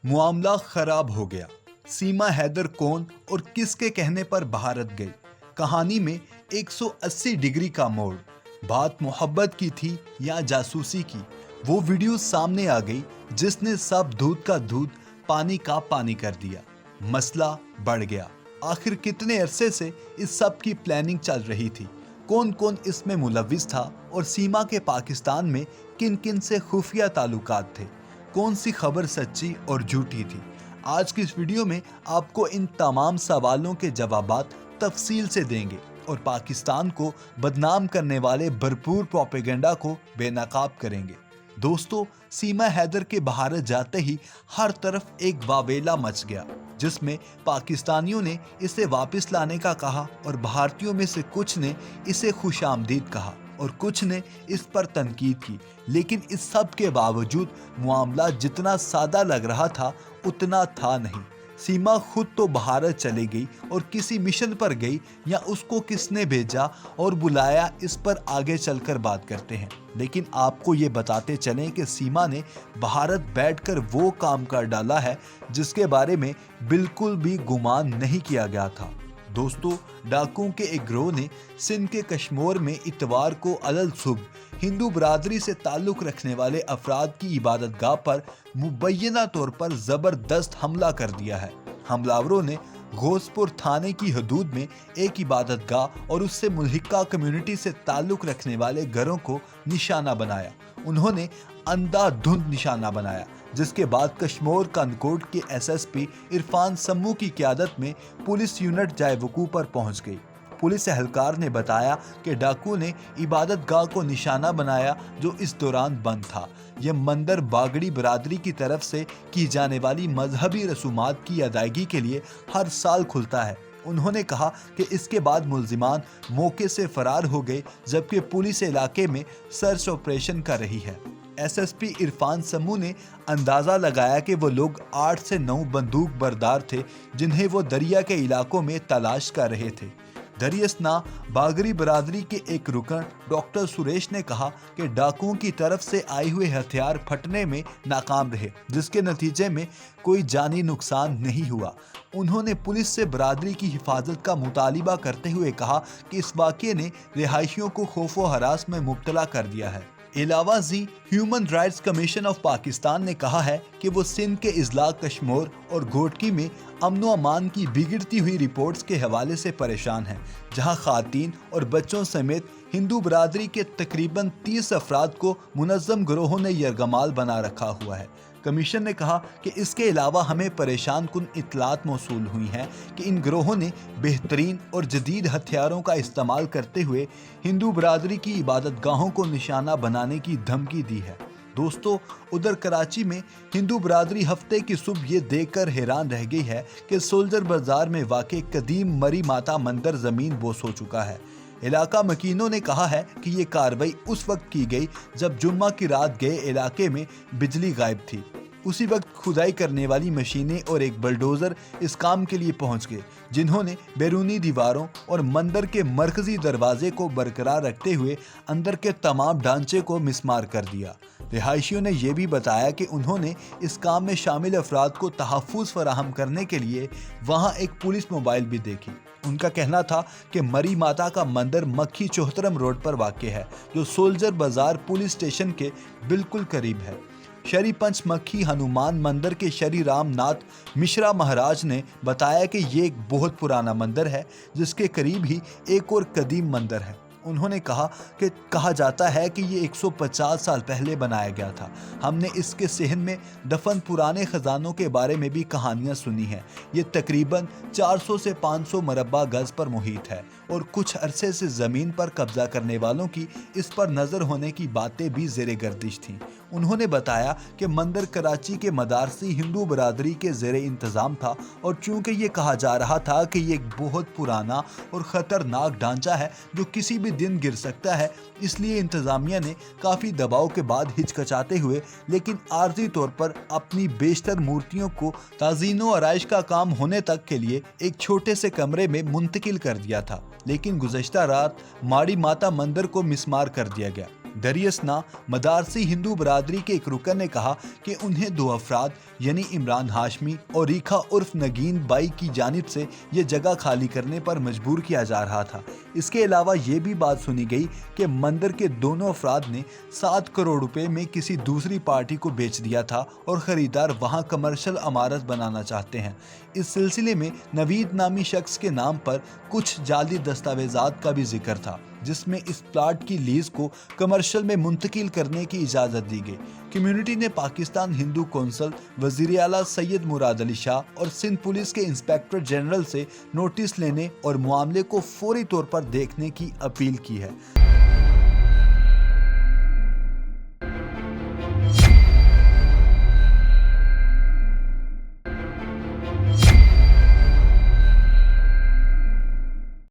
معاملہ خراب ہو گیا۔ سیما حیدر کون اور کس کے کہنے پر بھارت گئی؟ کہانی میں 180 ڈگری کا موڑ۔ بات محبت کی تھی یا جاسوسی کی؟ وہ ویڈیو سامنے آ گئی جس نے سب دودھ کا دودھ پانی کا پانی کر دیا۔ مسئلہ بڑھ گیا۔ آخر کتنے عرصے سے اس سب کی پلاننگ چل رہی تھی؟ کون کون اس میں ملوث تھا اور سیما کے پاکستان میں کن کن سے خفیہ تعلقات تھے؟ کون سی خبر سچی اور جھوٹی تھی؟ آج کی اس ویڈیو میں آپ کو ان تمام سوالوں کے جوابات تفصیل سے دیں گے اور پاکستان کو بدنام کرنے والے بھرپور پروپیگنڈا کو بے نقاب کریں گے۔ دوستو، سیما حیدر کے بھارت جاتے ہی ہر طرف ایک واویلا مچ گیا، جس میں پاکستانیوں نے اسے واپس لانے کا کہا اور بھارتیوں میں سے کچھ نے اسے خوش آمدید کہا اور کچھ نے اس پر تنقید کی۔ لیکن اس سب کے باوجود معاملہ جتنا سادہ لگ رہا تھا اتنا تھا نہیں۔ سیما خود تو بھارت چلے گئی اور کسی مشن پر گئی یا اس کو کس نے بھیجا اور بلایا، اس پر آگے چل کر بات کرتے ہیں۔ لیکن آپ کو یہ بتاتے چلیں کہ سیما نے بھارت بیٹھ کر وہ کام کر ڈالا ہے جس کے بارے میں بالکل بھی گمان نہیں کیا گیا تھا۔ دوستو، ڈاکوؤں کے ایک گروہ نے سندھ کے کشمور میں اتوار کو علل صبح ہندو برادری سے تعلق رکھنے والے افراد کی عبادت گاہ پر مبینہ طور پر زبردست حملہ کر دیا ہے۔ حملاوروں نے گھوس پور تھانے کی حدود میں ایک عبادت گاہ اور اس سے ملحقہ کمیونٹی سے تعلق رکھنے والے گھروں کو نشانہ بنایا۔ انہوں نے اندھا دھند نشانہ بنایا، جس کے بعد کشمور کنکوٹ کے ایس ایس پی عرفان سمو کی قیادت میں پولیس یونٹ جائے وقوع پر پہنچ گئی۔ پولیس اہلکار نے بتایا کہ ڈاکو نے عبادت گاہ کو نشانہ بنایا جو اس دوران بند تھا۔ یہ مندر باگڑی برادری کی طرف سے کی جانے والی مذہبی رسومات کی ادائیگی کے لیے ہر سال کھلتا ہے۔ انہوں نے کہا کہ اس کے بعد ملزمان موقع سے فرار ہو گئے، جبکہ پولیس علاقے میں سرچ آپریشن کر رہی ہے۔ ایس ایس پی عرفان سمو نے اندازہ لگایا کہ وہ لوگ 8 سے 9 بندوق بردار تھے جنہیں وہ دریا کے علاقوں میں تلاش کر رہے تھے۔ دریاسنا باگڑی برادری کے ایک رکن ڈاکٹر سریش نے کہا کہ ڈاکوؤں کی طرف سے آئے ہوئے ہتھیار پھٹنے میں ناکام رہے، جس کے نتیجے میں کوئی جانی نقصان نہیں ہوا۔ انہوں نے پولیس سے برادری کی حفاظت کا مطالبہ کرتے ہوئے کہا کہ اس واقعے نے رہائشیوں کو خوف و ہراس میں مبتلا کر دیا ہے۔ علاوہ ازیں human rights commission of Pakistan نے کہا ہے کہ وہ سندھ کے اضلاع کشمور اور گھوٹکی میں امن و امان کی بگڑتی ہوئی رپورٹس کے حوالے سے پریشان ہیں، جہاں خواتین اور بچوں سمیت ہندو برادری کے تقریباً 30 افراد کو منظم گروہوں نے یرغمال بنا رکھا ہوا ہے۔ کمیشن نے کہا کہ اس کے علاوہ ہمیں پریشان کن اطلاعات موصول ہوئی ہیں کہ ان گروہوں نے بہترین اور جدید ہتھیاروں کا استعمال کرتے ہوئے ہندو برادری کی عبادت گاہوں کو نشانہ بنانے کی دھمکی دی ہے۔ دوستو، ادھر کراچی میں ہندو برادری ہفتے کی صبح یہ دیکھ کر حیران رہ گئی ہے کہ سولجر بازار میں واقع قدیم مری ماتا مندر زمین بوس ہو چکا ہے۔ علاقہ مکینوں نے کہا ہے کہ یہ کارروائی اس وقت کی گئی جب جمعہ کی رات گئے علاقے میں بجلی غائب تھی۔ اسی وقت کھدائی کرنے والی مشینیں اور ایک بلڈوزر اس کام کے لیے پہنچ گئے، جنہوں نے بیرونی دیواروں اور مندر کے مرکزی دروازے کو برقرار رکھتے ہوئے اندر کے تمام ڈھانچے کو مسمار کر دیا۔ رہائشیوں نے یہ بھی بتایا کہ انہوں نے اس کام میں شامل افراد کو تحفظ فراہم کرنے کے لیے وہاں ایک پولیس موبائل بھی دیکھی۔ ان کا کہنا تھا کہ مری ماتا کا مندر مکھی چوہترم روڈ پر واقع ہے، جو سولجر بازار پولیس اسٹیشن کے بالکل قریب ہے۔ شری پنچ مکھی ہنومان مندر کے شری رام ناتھ مشرا مہاراج نے بتایا کہ یہ ایک بہت پرانا مندر ہے جس کے قریب ہی ایک اور قدیم مندر ہے۔ انہوں نے کہا کہ کہا جاتا ہے کہ یہ 150 سال پہلے بنایا گیا تھا۔ ہم نے اس کے صحن میں دفن پرانے خزانوں کے بارے میں بھی کہانیاں سنی ہیں۔ یہ تقریباً 400 سے 500 مربع گز پر محیط ہے اور کچھ عرصے سے زمین پر قبضہ کرنے والوں کی اس پر نظر ہونے کی باتیں بھی زیر گردش تھیں۔ انہوں نے بتایا کہ مندر کراچی کے مدارسی ہندو برادری کے زیر انتظام تھا اور چونکہ یہ کہا جا رہا تھا کہ یہ ایک بہت پرانا اور خطرناک ڈھانچہ ہے جو کسی بھی دن گر سکتا ہے، اس لیے انتظامیہ نے کافی دباؤ کے بعد ہچکچاتے ہوئے لیکن عارضی طور پر اپنی بیشتر مورتیوں کو تعزین و آرائش کا کام ہونے تک کے لیے ایک چھوٹے سے کمرے میں منتقل کر دیا تھا، لیکن گزشتہ رات ماڑی ماتا مندر کو مسمار کر دیا گیا۔ دریاسنا مدارسی ہندو برادری کے ایک رکن نے کہا کہ انہیں 2 افراد یعنی عمران ہاشمی اور ریکھا عرف نگین بائی کی جانب سے یہ جگہ خالی کرنے پر مجبور کیا جا رہا تھا۔ اس کے علاوہ یہ بھی بات سنی گئی کہ مندر کے دونوں افراد نے 7 کروڑ روپے میں کسی دوسری پارٹی کو بیچ دیا تھا اور خریدار وہاں کمرشل عمارت بنانا چاہتے ہیں۔ اس سلسلے میں نوید نامی شخص کے نام پر کچھ جعلی دستاویزات کا بھی ذکر تھا، جس میں اس پلاٹ کی لیز کو کمرشل میں منتقل کرنے کی اجازت دی گئی۔ کمیونٹی نے پاکستان ہندو کونسل، وزیر اعلیٰ سید مراد علی شاہ اور سندھ پولیس کے انسپکٹر جنرل سے نوٹس لینے اور معاملے کو فوری طور پر دیکھنے کی اپیل کی ہے۔